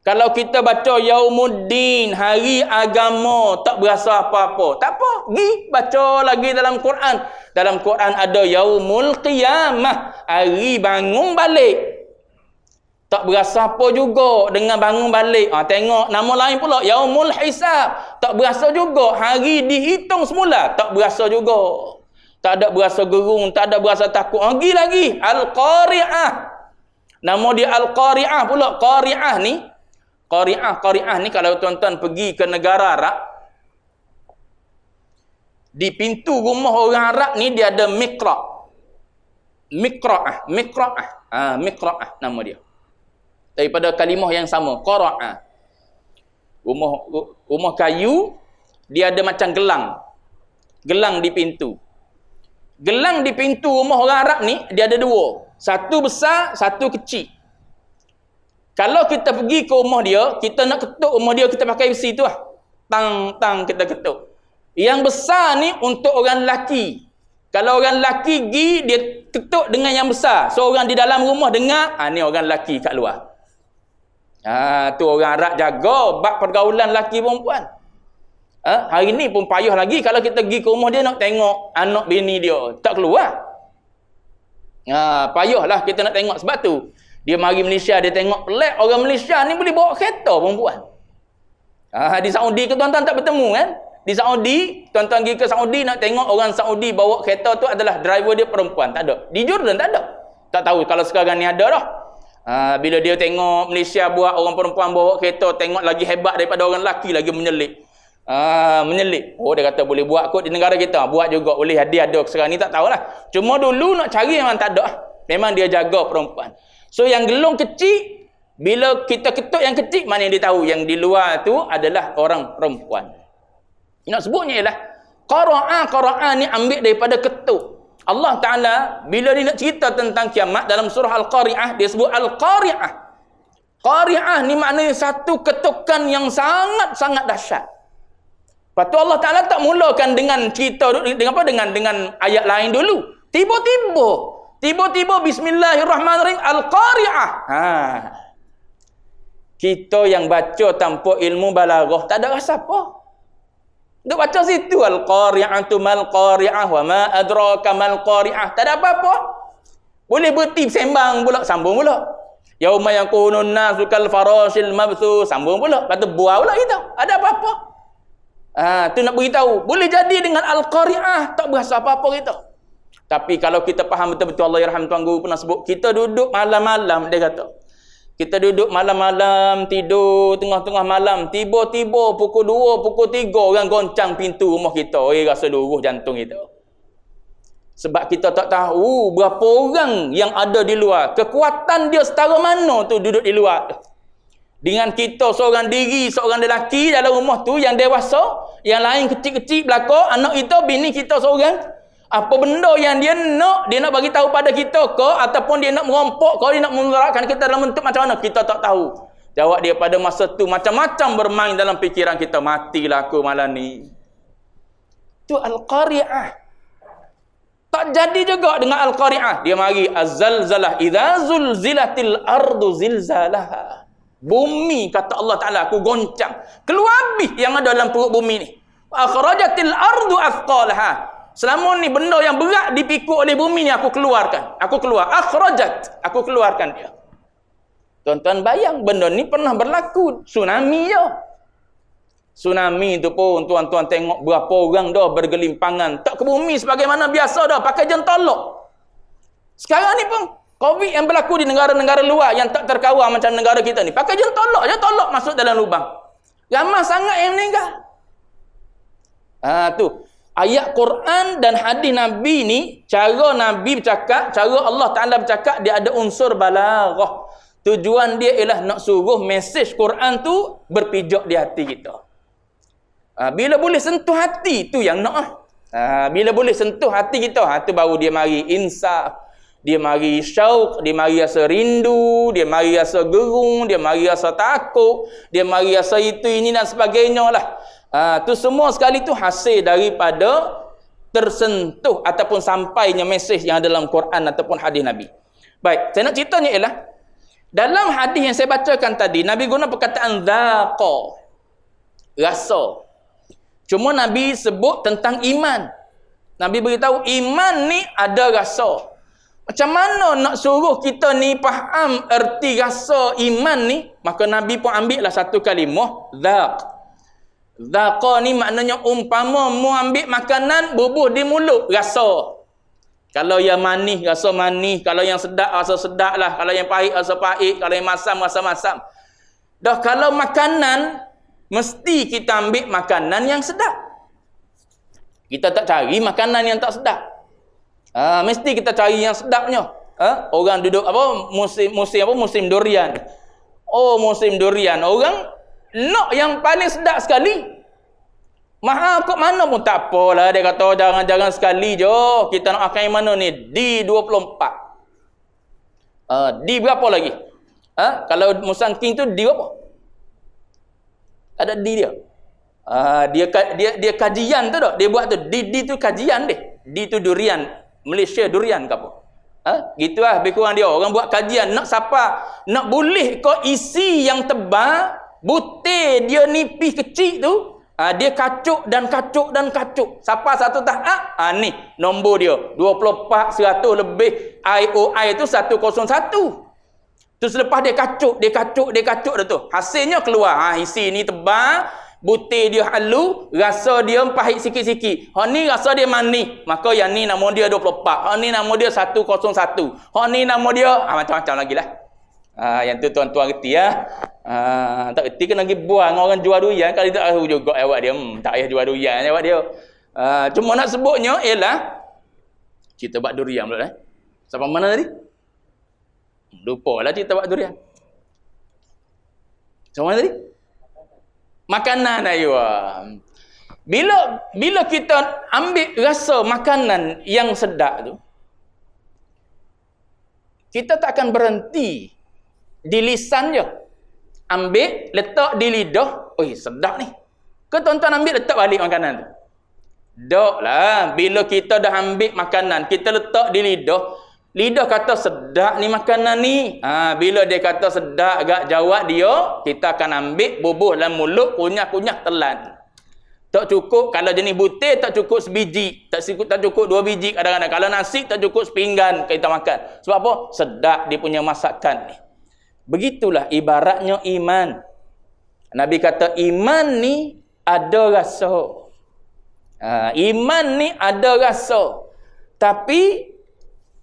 Kalau kita baca Yaumuddin, hari agama, tak berasa apa-apa. Tak apa, pergi baca lagi dalam Quran. Dalam Quran ada Yaumul Qiyamah, hari bangun balik. Tak berasa apa juga dengan bangun balik. Tengok nama lain pula, Yaumul Hisab. Tak berasa juga, hari dihitung semula. Tak berasa juga. Tak ada berasa gerung, tak ada berasa takut. Pergi lagi, Al-Qari'ah. Nama dia Al-Qari'ah pula. Qari'ah ni, Qari'ah ni kalau tuan-tuan pergi ke negara Arab, di pintu rumah orang Arab ni dia ada Miqra'. Miqra'ah nama dia. Daripada kalimah yang sama, Qara'ah. Rumah kayu, dia ada macam gelang. Gelang di pintu. Gelang di pintu rumah orang Arab ni, dia ada dua. Satu besar, satu kecil. Kalau kita pergi ke rumah dia, kita nak ketuk rumah dia, kita pakai besi tu lah. Tang kita ketuk. Yang besar ni untuk orang lelaki. Kalau orang lelaki pergi, dia ketuk dengan yang besar. So orang di dalam rumah dengar, ni orang lelaki kat luar. Tu orang Arab jaga bab pergaulan lelaki perempuan. Hari ni pun payah lagi kalau kita pergi ke rumah dia nak tengok anak bini dia. Tak keluar. Payahlah kita nak tengok. Sebab tu, dia mari Malaysia, dia tengok pelik orang Malaysia ni boleh bawa kereta perempuan. Di Saudi ke tuan-tuan tak bertemu kan? Di Saudi, tuan-tuan pergi ke Saudi nak tengok orang Saudi bawa kereta tu adalah driver dia perempuan. Tak ada. Di Jordan tak ada. Tak tahu kalau sekarang ni ada dah. Bila dia tengok Malaysia buat orang perempuan bawa kereta, tengok lagi hebat daripada orang lelaki, lagi menyelit. Menyelit. Dia kata boleh buat kot di negara kita. Buat juga boleh. Dia ada sekarang ni tak tahulah. Cuma dulu nak cari memang tak ada. Memang dia jaga perempuan. So yang gelung kecil, bila kita ketuk yang kecil, mana yang dia tahu yang di luar tu adalah orang perempuan. Nak sebutnya ialah Qara'ah ni ambil daripada ketuk. Allah Ta'ala bila dia nak cerita tentang kiamat dalam surah Al-Qari'ah, dia sebut Al-Qari'ah. Qari'ah ni maknanya satu ketukan yang sangat-sangat dahsyat. Lepas tu Allah Ta'ala tak mulakan dengan cerita dengan ayat lain dulu. Tiba-tiba bismillahirrahmanirrahim Al-Qari'ah. Kita yang baca tanpa ilmu balaghah tak ada rasa apa. Duk baca situ Al-Qari'atu mal qari'ah wa ma adraka mal qari'ah. Tak ada apa-apa. Boleh berhenti sembang pula, sambung pula. Yauma yakunun nasu kal farashil mabthu, sambung pula. Lepas tu buah pula kita. Ada apa-apa? Tu nak beritahu. Boleh jadi dengan Al-Qari'ah, tak berasa apa-apa kita. Tapi kalau kita faham betul-betul, Allah yarham tuan guru pernah sebut, kita duduk malam-malam, dia kata. Kita duduk malam-malam, tidur tengah-tengah malam, tiba-tiba pukul 2, pukul 3 orang goncang pintu rumah kita. Rasa luruh jantung kita. Sebab kita tak tahu berapa orang yang ada di luar. Kekuatan dia setara mana tu duduk di luar. Dengan kita seorang diri, seorang lelaki dalam rumah tu yang dewasa, yang lain kecil-kecil belakang, anak kita, bini kita seorang. Apa benda yang dia nak bagi tahu pada kita ke, ataupun dia nak merompok ke, dia nak memudaratkan kita dalam bentuk macam mana, kita tak tahu. Jawab dia pada masa tu macam-macam bermain dalam fikiran kita. Matilah aku malam ni. Tu Al-Qari'ah. Tak jadi juga dengan Al-Qari'ah. Dia mari Az-Zalzalah, idza zulzilatil ardu zilzalaha. Bumi, kata Allah Ta'ala, aku goncang. Keluar habis yang ada dalam perut bumi ni. Akhrajatil ardu athqalaha. Selama ni benda yang berat dipikul oleh bumi ni aku keluarkan. Aku keluar. Akhrajat. Aku keluarkan dia. Tuan-tuan bayang benda ni pernah berlaku. Tsunami je. Tsunami tu pun tuan-tuan tengok berapa orang dah bergelimpangan. Tak ke bumi sebagaimana biasa dah. Pakai jentolok. Sekarang ni pun COVID yang berlaku di negara-negara luar yang tak terkawal macam negara kita ni. Pakai jentolok je, tolok masuk dalam lubang. Ramai sangat yang meninggal. Tu. Ayat Quran dan hadis Nabi ni, cara Nabi bercakap, cara Allah Ta'ala bercakap, dia ada unsur balaghah. Tujuan dia ialah nak suruh mesej Quran tu berpijak di hati kita. Bila boleh sentuh hati, tu yang nak. Bila boleh sentuh hati kita, tu baru dia mari insaf. Dia mari syauq, dia mari rasa rindu, dia mari rasa gerung, dia mari rasa takut, dia mari rasa itu, ini dan sebagainya lah. Tu semua sekali tu hasil daripada tersentuh ataupun sampainya mesej yang ada dalam Quran ataupun hadis Nabi. Baik, saya nak ceritanya ialah dalam hadis yang saya bacakan tadi, Nabi guna perkataan dhaqa, rasa. Cuma Nabi sebut tentang iman. Nabi beritahu iman ni ada rasa. Macam mana nak suruh kita ni faham erti rasa iman ni? Maka Nabi pun ambil lah satu kalimah, dhaq. Dhaqa ni maknanya umpama mu ambil makanan bubuh di mulut, rasa. Kalau yang manis, rasa manis. Kalau yang sedap, rasa sedap lah. Kalau yang pahit, rasa pahit. Kalau yang masam, rasa masam. Dah kalau makanan, mesti kita ambil makanan yang sedap. Kita tak cari makanan yang tak sedap. Mesti kita cari yang sedapnya. Orang duduk apa musim durian. Oh, musim durian. Orang nak yang paling sedap sekali. Mahal kot mana pun tak apalah. Dia kata jangan-jangan sekali je. Kita nak makan yang mana ni? D24. D berapa lagi? Kalau Musangking tu D berapa? Ada D dia. Dia kajian tu dah. Dia buat tu. D tu kajian dia. D tu durian. Malaysia durian ke apa? Gitu lah lebih kurang dia. Orang buat kajian. Nak siapa? Nak boleh kau isi yang tebal. Butir dia nipis kecil tu. Dia kacuk dan kacuk dan kacuk. Siapa satu tahap? Ni nombor dia. 24, 100 lebih. IOI tu 101. Tu selepas dia kacuk dah tu. Hasilnya keluar. Isi ni tebal. Butir dia halu. Rasa dia pahit sikit-sikit. Ni rasa dia manis. Maka yang ni nama dia 24. Ni nama dia 101. Ni nama dia macam-macam lagi lah. Yang tu tuan-tuan reti ya. Tak reti kena pergi buang orang jual durian. Kalau tak tahu juga awak dia. Tak payah jual durian awak dia. Cuma nak sebutnya ialah cerita bak durian pula. Sampai mana tadi? Lupa lah cerita bak durian. Sampai mana tadi? Makanan ayo. Bila kita ambil rasa makanan yang sedap tu, kita tak akan berhenti di lisan je. Ambil, letak di lidah. Oi, sedap ni. Ke tuan-tuan ambil, letak balik makanan tu? Tak lah. Bila kita dah ambil makanan, kita letak di lidah. Lidah kata sedap ni makanan ni. Bila dia kata sedap, agak jawab dia, kita akan ambil, bubuh dalam mulut, kunyah-kunyah telan. Tak cukup, kalau jenis butir, tak cukup sebiji. Tak cukup 2 biji kadang-kadang. Kalau nasi, tak cukup sepinggan kita makan. Sebab apa? Sedap dia punya masakan ni. Begitulah ibaratnya iman. Nabi kata iman ni ada rasa. Iman ni ada rasa. Tapi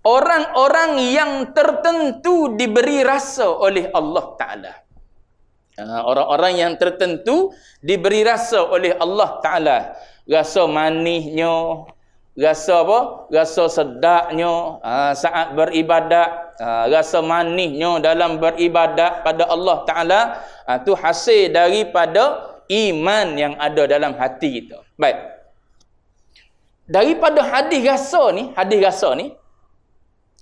orang-orang yang tertentu diberi rasa oleh Allah Ta'ala. Orang-orang yang tertentu diberi rasa oleh Allah Ta'ala. Rasa manisnya, rasa apa? Rasa sedapnya saat beribadat. Rasa manisnya dalam beribadat pada Allah Ta'ala. Itu hasil daripada iman yang ada dalam hati kita. Baik. Daripada hadis rasa ni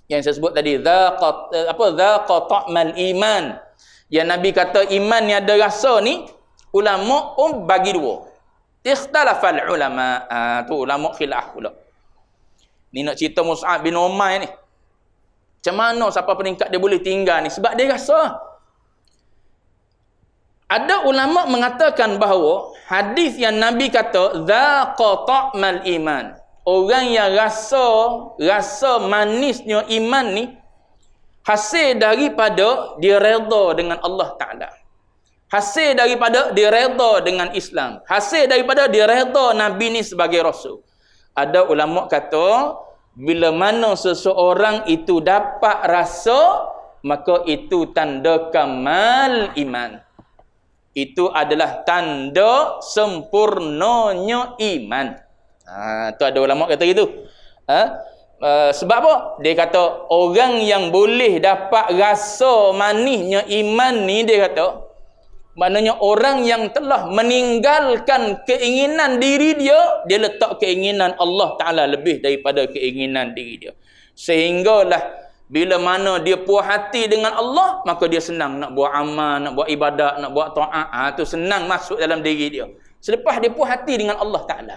yang saya sebut tadi, dhaqa ta'mal iman. Yang Nabi kata iman yang ada rasa ni, ulama bagi dua. Ikhtalafal ulama. Tu ulama khilaf pula. Ni nak cerita Mus'ab bin Umair ni. Macam mana siapa peringkat dia boleh tinggal ni? Sebab dia rasa. Ada ulama mengatakan bahawa hadis yang Nabi kata dhaqa ta'mal iman. Orang yang rasa manisnya iman ni hasil daripada dia redha dengan Allah Ta'ala. Hasil daripada dia redha dengan Islam. Hasil daripada dia redha Nabi ni sebagai Rasul. Ada ulama kata bila mana seseorang itu dapat rasa, maka itu tanda kamal iman. Itu adalah tanda sempurnanya iman. Tu ada ulama kata gitu. Sebab apa? Dia kata orang yang boleh dapat rasa manisnya iman ni, dia kata maknanya orang yang telah meninggalkan keinginan diri dia, dia letak keinginan Allah Ta'ala lebih daripada keinginan diri dia. Sehinggalah bila mana dia puas hati dengan Allah, maka dia senang nak buat amal, nak buat ibadat, nak buat ta'at. Tu senang masuk dalam diri dia. Selepas dia puas hati dengan Allah Ta'ala.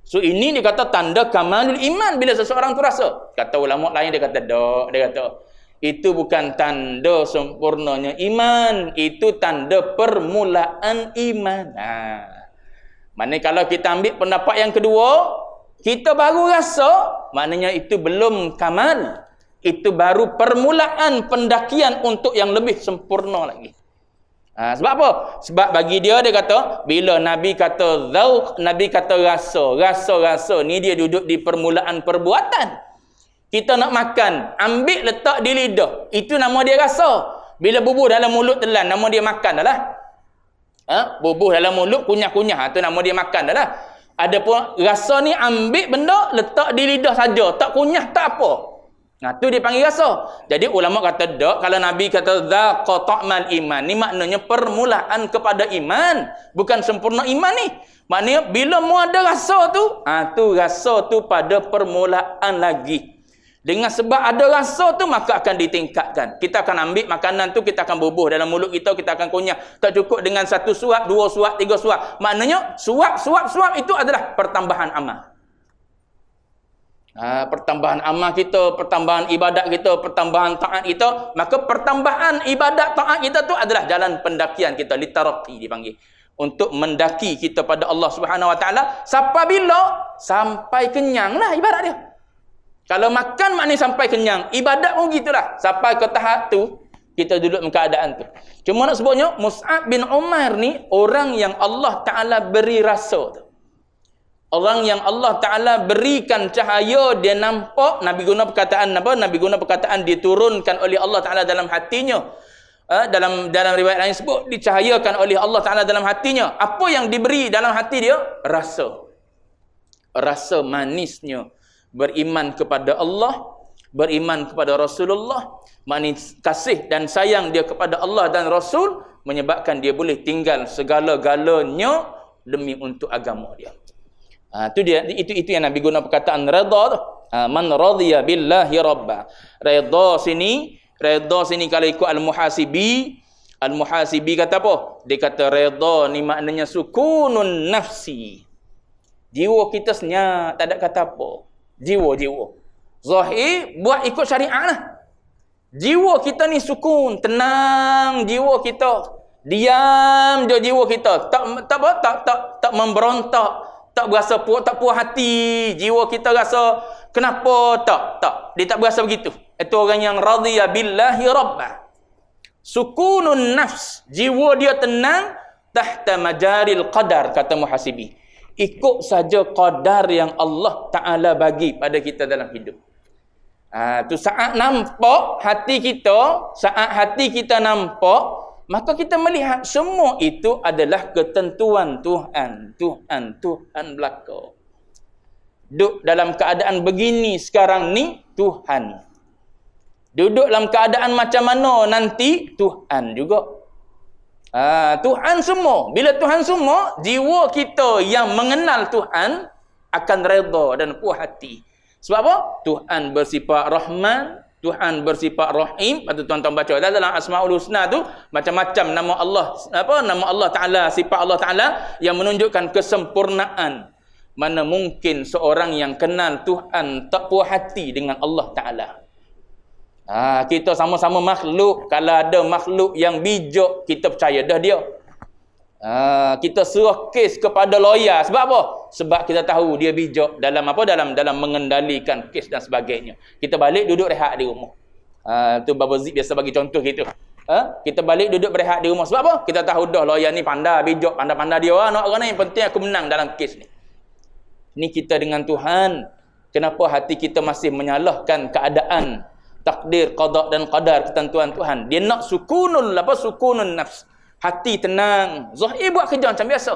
So ini dia kata tanda kamalul iman bila seseorang tu rasa. Kata ulama lain dia kata dia kata itu bukan tanda sempurnanya iman, itu tanda permulaan iman. Maknanya kalau kita ambil pendapat yang kedua, kita baru rasa, maknanya itu belum kamal. Itu baru permulaan pendakian untuk yang lebih sempurna lagi. Sebab apa? Sebab bagi dia kata, bila Nabi kata zauq, Nabi kata rasa ni dia duduk di permulaan perbuatan. Kita nak makan, ambil letak di lidah, itu nama dia rasa. Bila bubuh dalam mulut telan, nama dia makan dah lah. Bubuh dalam mulut kunyah-kunyah, itu nama dia makan dah lah. Adapun rasa ni ambil benda letak di lidah saja, tak kunyah tak apa. Tu dia panggil rasa. Jadi ulama kata dak, kalau Nabi kata zaqa ta'mal iman, ni maknanya permulaan kepada iman, bukan sempurna iman ni. Maknanya bila mu ada rasa tu, tu rasa tu pada permulaan lagi. Dengan sebab ada rasa tu maka akan ditingkatkan. Kita akan ambil makanan tu, kita akan bubuh dalam mulut kita, kita akan kunyah. Tak cukup dengan 1 suap, 2 suap, 3 suap. Maknanya suap itu adalah pertambahan amal. Pertambahan amal kita, pertambahan ibadat kita, pertambahan taat kita, maka pertambahan ibadat taat kita tu adalah jalan pendakian kita, litaraqi dipanggil, untuk mendaki kita pada Allah Subhanahu Wa Taala. Sampai bila? Sampai kenyanglah ibadat dia. Kalau makan maknanya sampai kenyang, ibadat pun gitulah, sampai ke tahap tu kita duduk dalam keadaan tu. Cuma nak sebutnya Mus'ab bin Umair ni orang yang Allah Taala beri rasa tu. Orang yang Allah Ta'ala berikan cahaya, dia nampak. Nabi guna perkataan apa? Nabi guna perkataan diturunkan oleh Allah Ta'ala dalam hatinya. Dalam riwayat lain sebut, dicahayakan oleh Allah Ta'ala dalam hatinya. Apa yang diberi dalam hati dia? Rasa. Rasa manisnya. Beriman kepada Allah, beriman kepada Rasulullah. Manis kasih dan sayang dia kepada Allah dan Rasul, menyebabkan dia boleh tinggal segala-galanya demi untuk agama dia. Itu yang Nabi guna perkataan redha tu. Man radhiya billahi rabba. Redha sini kalau ikut Al-Muhasibi kata apa? Dia kata redha ni maknanya sukunun nafsi. Jiwa kita senyap, tak ada kata apa. Jiwa. Zahir buat ikut syariat lah. Jiwa kita ni sukun, tenang jiwa kita. Diam je jiwa kita. Tak memberontak. Tak berasa tak puas hati, jiwa kita rasa kenapa tak dia tak berasa begitu. Itu orang yang radhiya billahi rabba. Sukunun nafs, jiwa dia tenang tahta majaril qadar, kata Muhasibi. Ikut saja qadar yang Allah Taala bagi pada kita dalam hidup. Tu saat nampak hati kita nampak, maka kita melihat semua itu adalah ketentuan Tuhan belaka. Duduk dalam keadaan begini sekarang ni, Tuhan. Duduk dalam keadaan macam mana nanti, Tuhan juga. Tuhan semua. Bila Tuhan semua, jiwa kita yang mengenal Tuhan akan redha dan puas hati. Sebab apa? Tuhan bersifat Rahman, Tuhan bersifat Rahim. Patut tuan-tuan baca dalam Asmaul Husna tu macam-macam nama Allah Taala, sifat Allah Taala yang menunjukkan kesempurnaan. Mana mungkin seorang yang kenal Tuhan tak puas hati dengan Allah Taala. Kita sama-sama makhluk. Kalau ada makhluk yang bijak, kita percaya dah dia. Kita serah kes kepada lawyer. Sebab apa? Sebab kita tahu dia bijak dalam dalam mengendalikan kes dan sebagainya. Kita balik duduk rehat di rumah. Tu Baba Zid biasa bagi contoh gitu. Kita balik duduk berehat di rumah. Sebab apa? Kita tahu dah lawyer ni pandai, bijak, pandai-pandai dia. Nak orang ni yang penting aku menang dalam kes ni. Ni kita dengan Tuhan. Kenapa hati kita masih menyalahkan keadaan, takdir, qada dan qadar, ketentuan Tuhan? Dia nak sukunun nafs. Hati tenang. Zahir buat kerja macam biasa.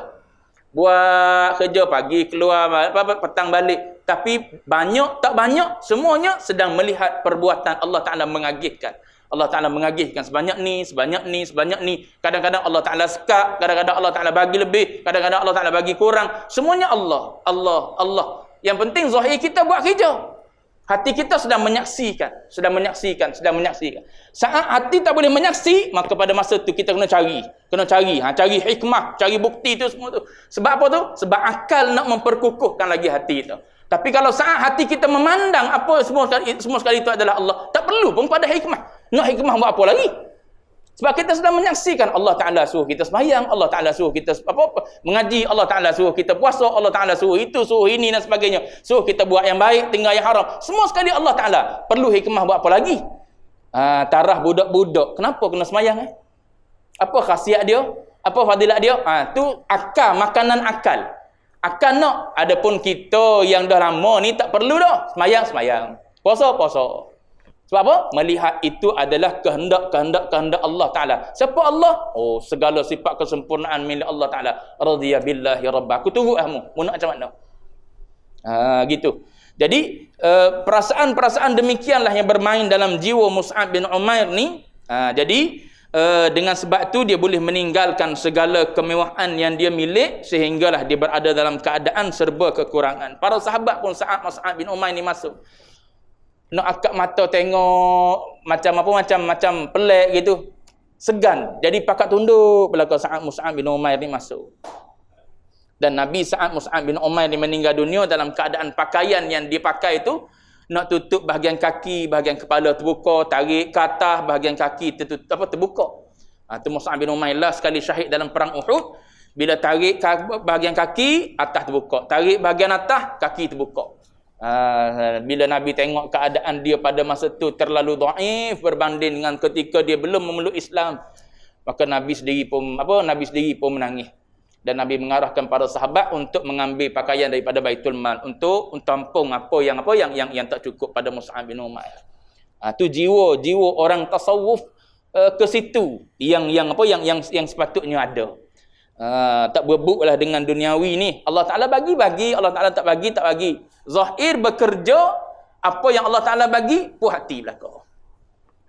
Buat kerja pagi, keluar, petang balik. Tapi banyak, tak banyak, semuanya sedang melihat perbuatan Allah Ta'ala mengagihkan. Allah Ta'ala mengagihkan sebanyak ni. Kadang-kadang Allah Ta'ala sekat, kadang-kadang Allah Ta'ala bagi lebih, kadang-kadang Allah Ta'ala bagi kurang. Semuanya Allah. Yang penting zahir kita buat kerja. Hati kita sedang menyaksikan. Saat hati tak boleh menyaksi, maka pada masa tu kita kena cari. Cari hikmah, cari bukti tu semua tu. Sebab apa tu? Sebab akal nak memperkukuhkan lagi hati tu. Tapi kalau saat hati kita memandang apa semua sekali itu adalah Allah, tak perlu pun pada hikmah. Nak hikmah buat apa lagi? Sebab kita sedang menyaksikan Allah Ta'ala suruh kita sembahyang, Allah Ta'ala suruh kita mengaji, Allah Ta'ala suruh kita puasa, Allah Ta'ala suruh itu, suruh ini dan sebagainya. Suruh kita buat yang baik, tinggal yang haram. Semua sekali Allah Ta'ala. Perlu hikmah buat apa lagi? Tarah budak-budak. Kenapa kena sembahyang? Apa khasiat dia? Apa fadilat dia? Tu akal, makanan akal. Akal nak. Adapun kita yang dah lama ni tak perlu dah. Sembahyang. Puasa. Sebab apa? Melihat itu adalah kehendak Allah Ta'ala. Siapa Allah? Oh, segala sifat kesempurnaan milik Allah Ta'ala. Radhiya billahi rabba. Aku tunggu kamu. Mau nak macam mana? Gitu. Jadi, perasaan-perasaan demikianlah yang bermain dalam jiwa Mus'ab bin Umair ni. Jadi, dengan sebab tu dia boleh meninggalkan segala kemewahan yang dia milik sehinggalah dia berada dalam keadaan serba kekurangan. Para sahabat pun saat Mus'ab bin Umair ni masuk, nak akak mata tengok macam pelik gitu, segan. Jadi pakat tunduk belakang saat Mus'ab bin Umair ni masuk. Dan Nabi saat Mus'ab bin Umair ni meninggal dunia dalam keadaan pakaian yang dipakai itu nak tutup bahagian kaki, bahagian kepala terbuka, tarik ke atas, bahagian kaki terbuka. Tu Mus'ab bin Umair lah sekali syahid dalam perang Uhud. Bila tarik bahagian kaki, atas terbuka. Tarik bahagian atas, kaki terbuka. Bila Nabi tengok keadaan dia pada masa tu terlalu dhaif berbanding dengan ketika dia belum memeluk Islam, maka Nabi sendiri pun menangis. Dan Nabi mengarahkan para sahabat untuk mengambil pakaian daripada Baitul Mal untuk tampung apa yang tak cukup pada Mus'ab bin Umair. Tu jiwa orang tasawuf ke situ yang sepatutnya ada. Tak berebutlah dengan duniawi ni. Allah Ta'ala bagi, Allah Ta'ala tak bagi. Zahir bekerja, apa yang Allah Ta'ala bagi, puas hati belakang.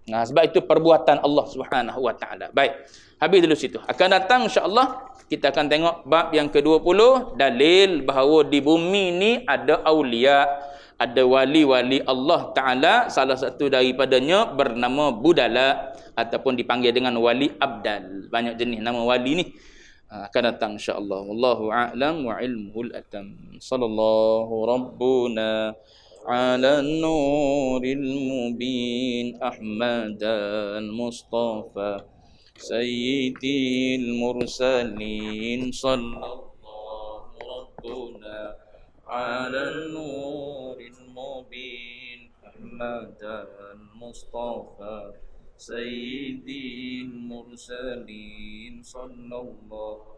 Sebab itu perbuatan Allah Subhanahu Wa Ta'ala. Baik, habis dulu situ. Akan datang insya-Allah kita akan tengok bab yang ke-20, dalil bahawa di bumi ni ada aulia, ada wali-wali Allah Ta'ala. Salah satu daripadanya bernama Budala ataupun dipanggil dengan wali abdal. Banyak jenis nama wali ni. Akan datang insya-Allah. Wallahu a'lam wa ilmuhul atam. Sallallahu rabbuna ala nuril mubin Ahmadan Mustafa sayyidil mursalin. Sallallahu rabbuna ala nuril mubin Ahmadan Mustafa sayyidil mursalin. Sallallahu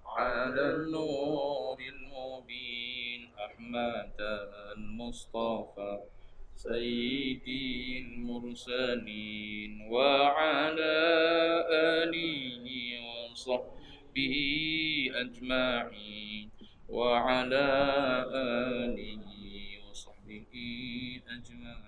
ala nuril mubin Ahmadan Mustafa sayyidil mursalin wa ala alihi wa sahbihi ajma'in wa ala alihi wa sahbihi ajma'in.